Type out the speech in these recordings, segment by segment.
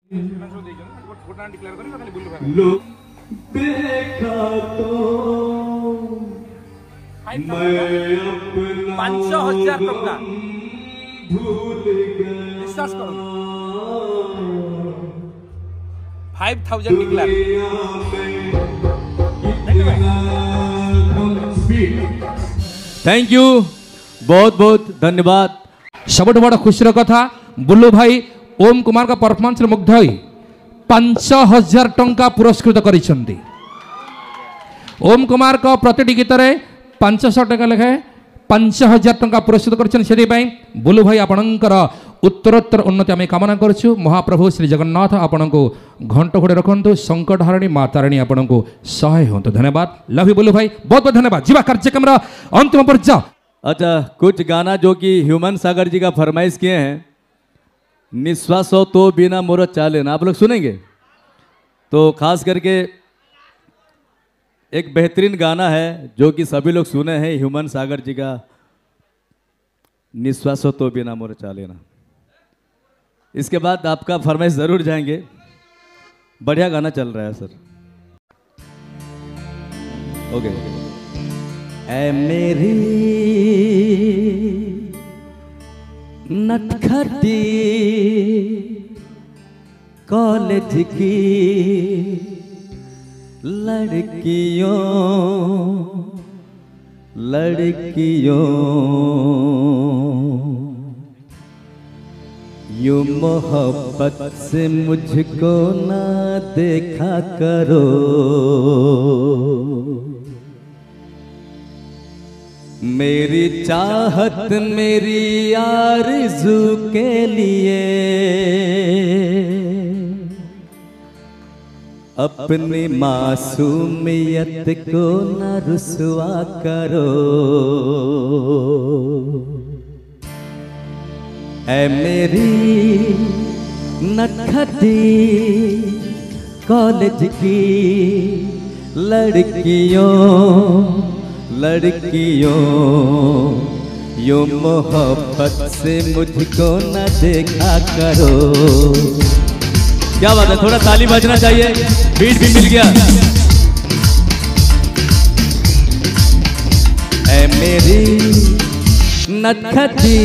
लोग देखा तो मैं 5,000 टका भूल गया विश्वास करो 5,000 डिक्लेयर थैंक यू बहुत बहुत धन्यवाद। सबुठ बड़ खुशी कथा बुल्लू भाई ओम कुमार का परफॉर्मेंस मुग्ध होई 5,000 टंका पुरस्कृत करिसेंती। ओम कुमार को प्रतिटी गीत रे 500 टका लेखे 5,000 टंका पुरस्कृत कर बुल्लू भाई आपणकर उत्तरोत्तर उन्नति आम कामना करुँ। महाप्रभु श्री जगन्नाथ आपण को घंट घोड़े रखु संकट हारिणी मातारिणी आपण को सहाय हूँ। धन्यवाद लव यू बुल्लू भाई बहुत बहुत धन्यवाद। जीवा कार्यक्रम अंतिम पर्याय। अच्छा कुछ गाना जो कि ह्यूमन सागर जी का फरमाइश किए हैं, निश्वास हो तो बिना मोर चाले ना, आप लोग सुनेंगे तो खास करके एक बेहतरीन गाना है जो कि सभी लोग सुने हैं ह्यूमन सागर जी का, निश्वास हो तो बिना मोर चाले ना। इसके बाद आपका फरमाइश जरूर जाएंगे। बढ़िया गाना चल रहा है सर। ओके ऐ मेरी नटखटी कॉलेज की लड़कियों यूं मोहब्बत से मुझको ना देखा करो, मेरी चाहत मेरी आरज़ू के लिए अपनी मासूमियत को न रुसवा करो। ऐ मेरी नटखटी कॉलेज की लड़कियों यूं मोहब्बत से मुझको न देखा करो। क्या बात है, थोड़ा ताली बजना चाहिए, बीट भी मिल गया। ऐ मेरी नटखटी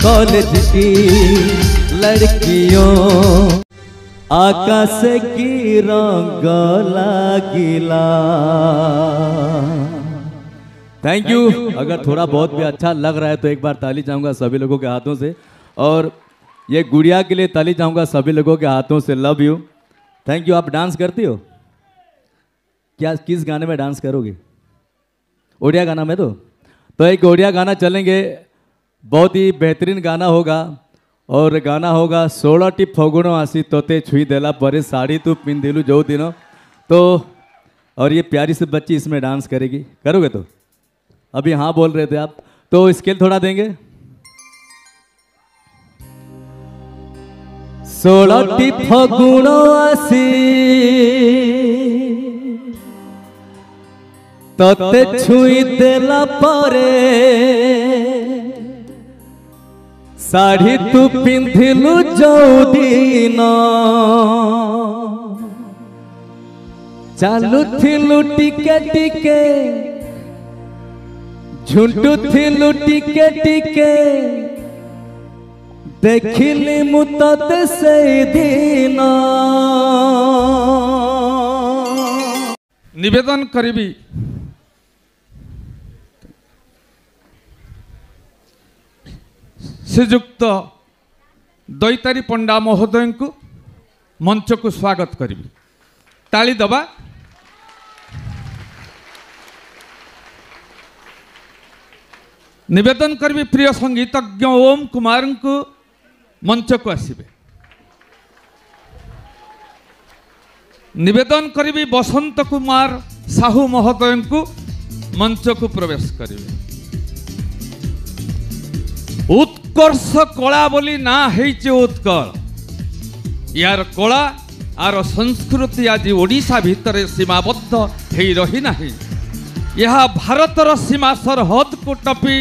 कॉलेज की लड़कियों आकाश की रंग लागिला। Thank you. अगर थोड़ा बहुत भी अच्छा लग रहा है तो एक बार ताली चाहूँगा सभी लोगों के हाथों से, और ये गुड़िया के लिए ताली चाहूँगा सभी लोगों के हाथों से। Love you, thank you. आप डांस करती हो क्या? किस गाने में डांस करोगे? ओडिया गाना में तो एक ओडिया गाना चलेंगे, बहुत ही बेहतरीन गाना होगा, और गाना होगा 16टी फगुण आसी तोते छुई देला परे साड़ी तू पिंधिलू जो दिनों। तो और ये प्यारी सी बच्ची इसमें डांस करेगी, करोगे? तो अभी हाँ बोल रहे थे आप, तो स्केल थोड़ा देंगे। 16टी फगुण आसी तोते छुई देला परे साड़ी तू पिंधिलु जो दिन चालू थिलु टिके टिके झुंटू थिलु टिके टिके देखिली मुतत से दिन। निवेदन करी श्रीजुक्त दैतारी पंडा महोदय को मंच को स्वागत करी। ताली दबा। निवेदन करी प्रिय संगीतज्ञ ओम कुमार को मंच को आसबे। निवेदन करी बसंत कुमार साहू महोदय को मंच को प्रवेश करेंगे। उत्कर्ष कला बोली ना हेचे उत्कल, यार कला आर संस्कृति आज ओडिशा भितर सीमाबद्ध हो रही नहीं। यह भारतर सीमा सरहद को टपी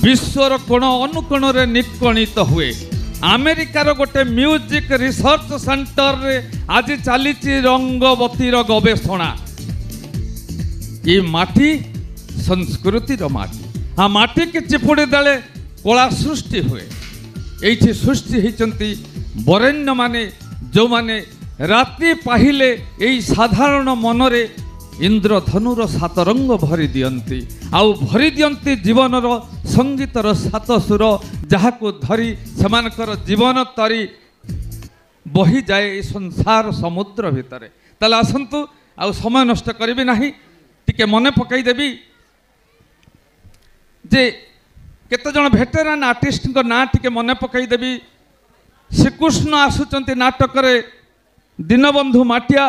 विश्वर कोण अनुकोण निकणित हुए। अमेरिकार गोटे म्यूजिक रिसर्च सेंटर रे आज चली रंगवतीर गवेषणा। ये माटी संस्कृतिर माटी। हाँ माटी के चिपुड़ी देले कला सृष्टि हुए। ये सृष्टि होती बरेण्य माने जो माने राति पाहिले यही साधारण मनरे इंद्रधनुर सात रंग भरी दियंती आउ भरी दियंती जीवनर संगीतर सात सुर जहाको धरी सेमानकर जीवन तरी बही जाए संसार समुद्र भितर। ताले आसंतु आउ समय नष्ट करिबि नाही, टिके मने पकाई देबी जे केते जण भेटेरान आर्टिस्ट को ना टिके मने पकाई देबी। श्रीकृष्ण आसुचंती नाटक रे दीनबंधु माटिया,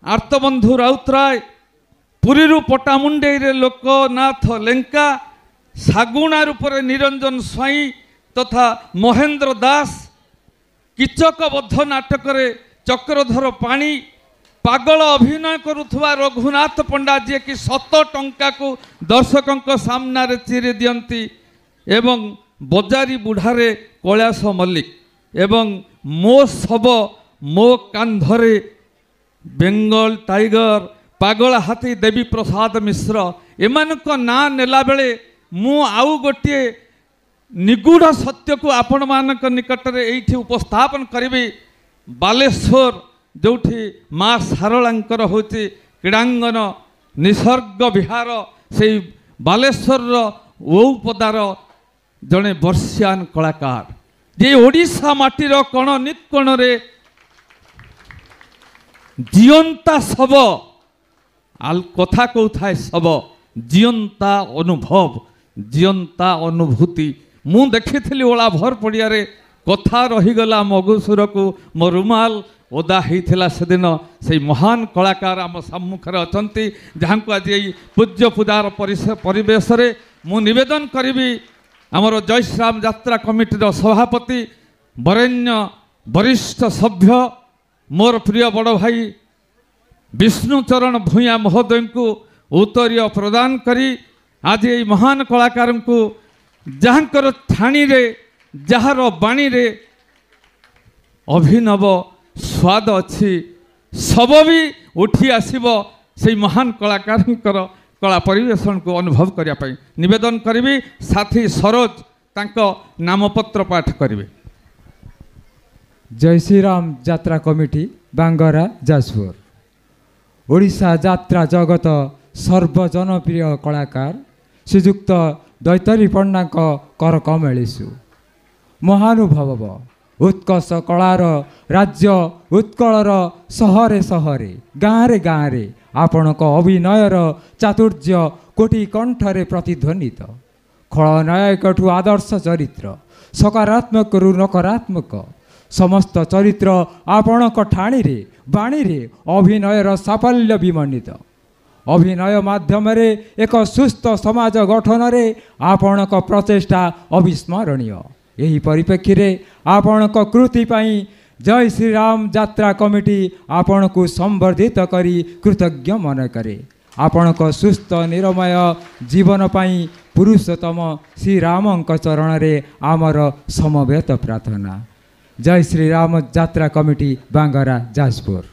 आर्तबंधु राउतराय, पुरीरू पटामुंडे रे लोकनाथ लेंका, सागुणा रूपरे निरंजन स्वाई तथा महेंद्र दास, किचकबद्ध नाटक रे चक्रधर पाणी, पागल अभिनय करुथुवा रघुनाथ पंडा जी कि 100 टंका को दर्शकों सामना रे चिरी दियंती एवं बजारी बुढ़ारे कैलाश मल्लिक एवं मो सब मो कांधरे बेंगल टाइगर, पागल हाथी देवी प्रसाद मिश्र एमानक ना नेला बेले मु आउ गोटे निगूढ़ सत्य को आपण मानक निकट रे एठी उपस्थापन करिबी। बालेश्वर जोठी माँ सारलांकर होची क्रीड़ांगन निसर्ग विहार से बालेश्वर ओपदार जड़े वर्षियान कलाकार जे ओडिशा माटीर कण निकण रे जीवंता शब आल कथा कौथाए शब जीवंता अनुभव जीवंता अनुभूति। मु देखी ओला भर पड़िया रे कथा रहीगला मगुसुर को मो रुमाल ओदा होता से दिन से महान कलाकार आम सम्मुखें अच्छा जहाँ को आज यही पूज्य पूजार परिवेश रे मु निवेदन करी आमर जय श्रीराम यात्रा कमिटीर सभापति वरेण्य वरिष्ठ सभ्य मोर प्रिय बड़ भाई विष्णुचरण भूया महोदय को उत्तरीय प्रदान करी आज ये महान कलाकार को जहाँकर ठाणी रे जार बाणी रे अभिनव स्वाद अच्छी सब भी उठी आसब से महान कलाकार कला परिवेशन को अनुभव करने निवेदन करी। साथी सरोज तांको नामपत्र पाठ करेंगे। जय श्रीराम यात्रा कमिटी बांगरा जाजपुर ओडिशा यात्रा जगत सर्वजनप्रिय कलाकार श्रीजुक्त दैतरी पंडा कर कमलेशु महानुभव उत्कर्ष कलार राज्य उत्कलर सहरे सहरे गाँरे गाँरे आपणक अभिनयर चातुर्य कोटि कंठरे प्रतिध्वनित खलनायक आदर्श चरित्र सकारात्मक रु नकारात्मक समस्त चरित्र आपणक ठाणी रे बाणी रे अभिनयर साफल्य विमंडित अभिनय माध्यम एक सुस्थ समाज गठन रे आपणक प्रचेष्टा अविस्मरणीय। यही परिप्रेक्षी रे आपणक कृति पाई जय श्रीराम यात्रा कमिटी आपण को संवर्धित करी कृतज्ञ मन करे। आपणक सुस्थ निरमय जीवन पाई पुरुषोत्तम श्री रामंक चरण रे आमर समवेत प्रार्थना। जय श्रीराम यात्रा कमिटी बांगरा जाजपुर।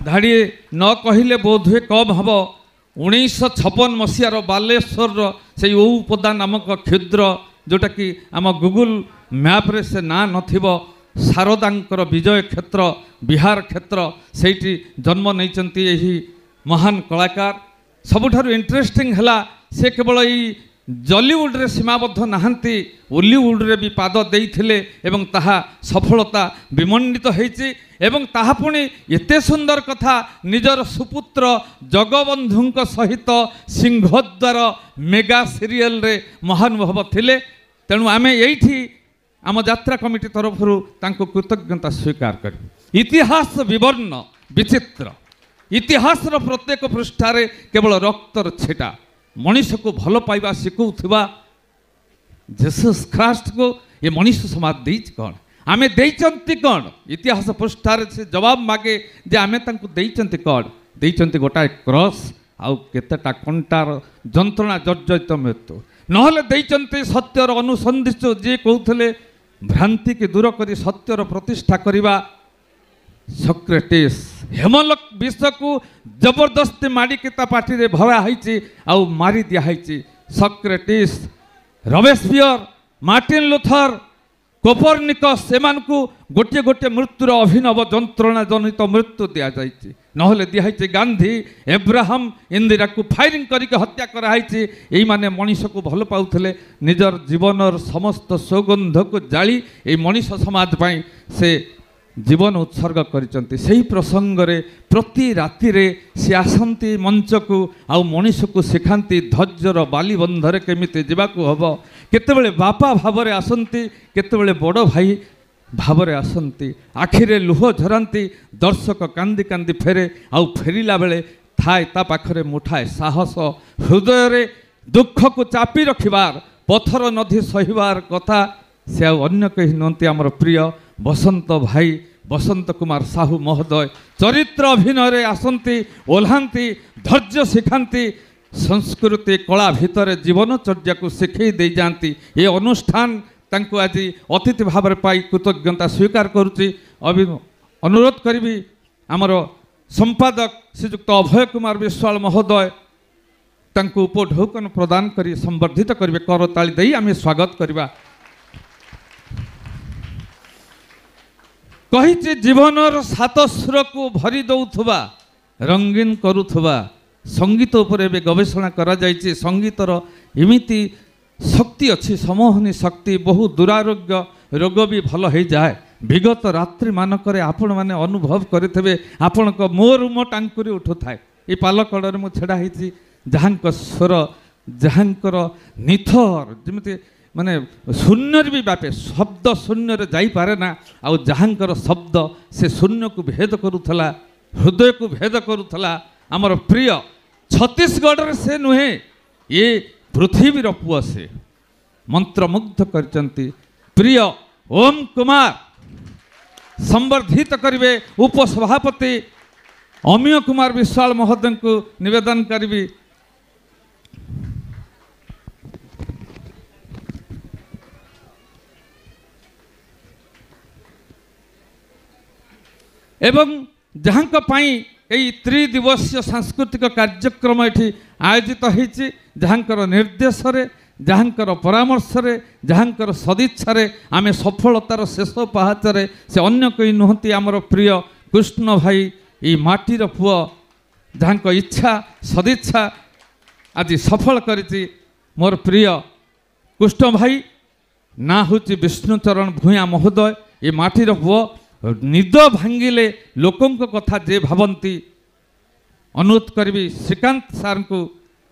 धाड़ी न कहले बोध हुए कम हम 1956 मसीहार बालेश्वर से उपदा नामक क्षुद्र जोटा कि आम गूगल मैप रे से ना नथिबो शारदांकर विजय क्षेत्र बिहार क्षेत्र सेठी जन्म नैचंती यही महान कलाकार। सबुठारु इंटरेस्टिंग हला से केवल यही जॉलीवुड रे सीमाबद्ध नहांती ओलीवुड रे भी पाद देइथिले एवं ताहा सफलता विमंडित होईची एवं ताहा पुणी एते सुंदर कथा निजर सुपुत्र जगबंधुंक सहित सिंहद्वार मेगा सीरियल रे महानुभव थिले। तेणु आमे एठी आम यात्रा कमिटी तरफ कृतज्ञता स्वीकार कर। इतिहास विवर्ण विचित्र इतिहास प्रत्येक पृष्ठारे केवल रक्तर छेटा मनीष को भल पाइबा शिखुवा जीसस ख्रास्ट को ये मनीष समाज देच कौन आमे देइचंती कौन इतिहास पृष्ठारे से जवाब मागे जे आमे तांको देइचंती कौन देइचंती गोटाए क्रॉस आउ केतेटा कंटार जंत्रणा जर्जरित मृत्यु नहले देइचंती सत्यर अनुसंधित जे कहउथले भ्रांति की दूर करी सत्यर प्रतिष्ठा करवा सक्रेटिस हेमलक विष को जबरदस्ती मारिकी ता पार्टी रे भरा होइछि आउ मारी दिया होइछि Socrates Robespierre Martin Luther Copernicus सेमानकु गोटे गोटे मृत्युर अभिनव जंत्रणा जनित मृत्यु दिया जाइछि नहले दिया होइछि गांधी एब्राहम इंदिरा को फायरिंग करके हत्या करा होइछि एई माने मनीष को भल पाउथले निजर जीवनर समस्त सौगंध को जाली ए मनीष समाज पई से जीवन उत्सर्ग करिसंती सेही प्रसंग रे प्रति राति रे से आसंती मंच को आउ मनीष को शिखांती धैर्यर बाली बंधरे केमिति जीवाकू हबो केतेबेले बापा भावरे आसंती केतेबेले बड़ भाई भावरे आसंती आखिरे लुह झरांती दर्शक कांदी कांदी फेरे आउ फेरिला बेले थाए ता पाखरे मुठाए साहस हृदय रे दुख को चापी रखिबार पथर नदी सहिबार कथा से अन्य कहीं नंती आमर प्रिय बसंत भाई बसंत कुमार साहू महोदय चरित्र अभिनय आसंती ओल्हांती धैर्य शिखांती संस्कृति कला भितर जीवनचर्या को शिखई दे जाती ये अनुष्ठान तांको आज अतिथि भाव में पाई कृतज्ञता स्वीकार करुच्ची अनुरोध करी आमर संपादक श्रीजुक्त अभय कुमार विश्वाल महोदय तांको उपढौकन प्रदान करी संवर्धित करेंगे करताली दे आम स्वागत करवा कही जीवनर सात सुर को भरी दौथुबा रंगीन करुथुबा संगीत उपर गवेषणा करा जायछि संगीतर एमिति शक्ति अच्छी समोहनी शक्ति बहु दुरारोग्य रोग भी भल हो जाए विगत रात्रि मानक आपण मैंने अनुभव करेंगे आपण मो रूम टांकुरी उठू थाए ये पालकड़े मुझे छेड़ा होती जहाँ स्वर जहाँकर निथर जमी माने शून्य भी बापे शब्द शून्य जापे ना आउ जहाँकर शब्द से शून्य को भेद करुला हृदय को भेद करुला आमर प्रिय छत्तीसगढ़ से नुहे ये पृथ्वीर पुआ से मंत्रमुग्ध करचंती प्रिय ओम कुमार संवर्धित करिवे उपसभापति अमीय कुमार विश्वाल महोदय को निवेदन करी एवं जहाँ यही त्रिदिवसीय सांस्कृतिक कार्यक्रम ये आयोजित होती जहाँकर निर्देश जहाँकर परामर्श जहाँकर सदिच्छा आम सफलतार शेष पहाचरे से अन्य कोई नुहति आमर प्रिय कृष्ण भाई ये माटीर पुआ जहाँ इच्छा सदिच्छा आज सफल करी मोर प्रिय कृष्ण भाई ना हूँ विष्णुचरण भूया महोदय ये माटीर पुआ निद भांगिले लोकों कथा जे भावंती अनुरोध करी श्रीकांत सार को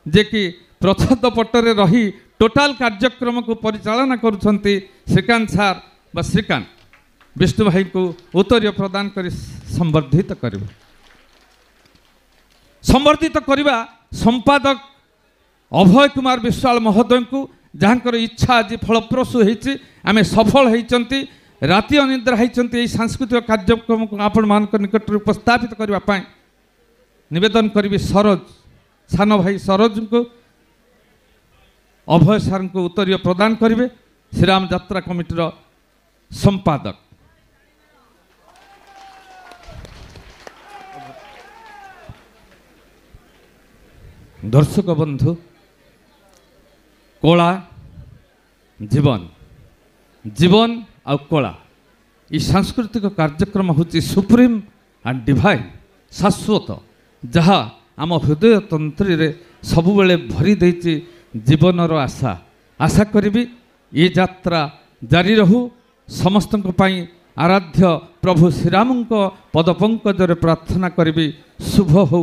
जे कि प्रच्छद पटरे रही टोटाल कार्यक्रम को परिचालना करुछंती श्रीकांत सार बा श्रीकांत विष्णु भाई को उत्तरीय प्रदान कर संवर्धित करिवे संवर्धित करवा संपादक अभय कुमार विश्वाल महोदय को जहाँकर इच्छा आज फलप्रसू होती आम सफल होती राति अनिद्रा होती सांस्कृतिक कार्यक्रम को आपण मान निकट उपस्थापित करने निवेदन करी सरोज सान भाई सरोज को अभय सार को उत्तरीय प्रदान करेंगे श्रीराम यात्रा कमिटीर संपादक दर्शक बंधु कला जीवन जीवन आ कला ये सांस्कृतिक कार्यक्रम हूँ सुप्रीम एंड डिवाइन शाश्वत जहाँ आम हृदय तंत्री रे सबुबले भरी देती जीवनर आशा आशा करी ये यात्रा जारी रहू समस्त आराध्य प्रभु श्रीराम पदपंकजरे प्रार्थना करी शुभ हो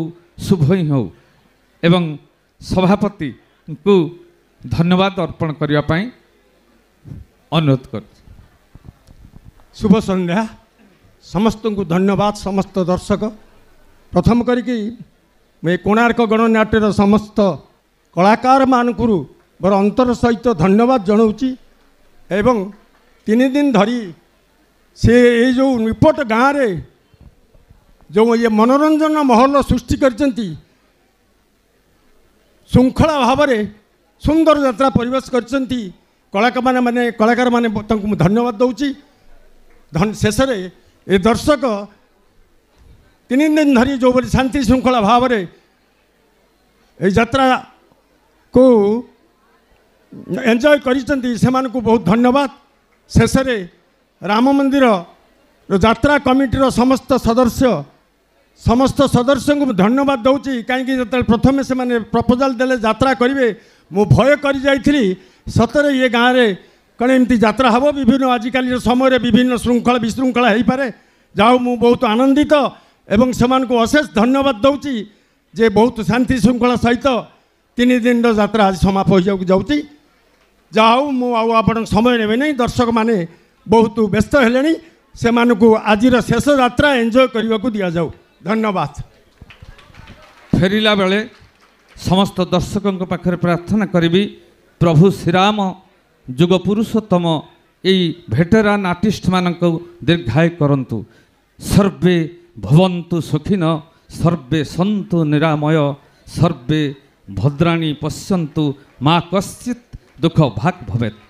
शुभ ही हो एवं सभापति को धन्यवाद अर्पण करने अनुरोध कर शुभ संध्या समस्त को धन्यवाद समस्त दर्शक प्रथम करी मैं कोणार्क गणनाट्यर समस्त कलाकार मानकुरु मोर अंतर सहित धन्यवाद जनाऊँगी एवं 3 दिन धरी से ये जो निपट गाँव रे जो ये मनोरंजन महल सृष्टि करचंती श्रृंखला भाव में सुंदर यात्रा परिवेश करचंती कलाकार माने धन्यवाद दूची। शेष में ये दर्शक 3 दिन धरी जो बोली शांति श्रृंखला भाव में यात्रा को एंजॉय करिसेंती से बहुत धन्यवाद। शेष में राम मंदिर यात्रा कमिटीर समस्त सदस्य को धन्यवाद दूची। कहीं प्रथम से प्रपोजाल देले यात्रा करेंगे मु भय कर जाइली सतरे ये गाँव में कौन एमती यात्रा हम विभिन्न आजिकल समय विभिन्न श्रृंखला विशृंखला हो पारे। जाओ मु बहुत आनंदित एवं से अशेष धन्यवाद दूची जे बहुत शांति श्रृंखला सहित 3 दिन यात्रा आज समाप्त हो जाऊँगी। जाओ मुझे समय ने नहीं दर्शक माने बहुत व्यस्त हेले से आज शेष यात्रा एंजॉय करने को दि जाऊ। धन्यवाद। फेरिला बेले समस्त दर्शकों पाखे प्रार्थना करी प्रभु श्रीराम जुग पुरुषोत्तम यही भेटेरान आर्टिस्ट मानक दीर्घायु करंतु। सर्वे भवन्तु सुखिन सर्वे सन्तु निरामय सर्वे भद्राणि पश्यन्तु मा कश्चित् दुख भाग भवेत्।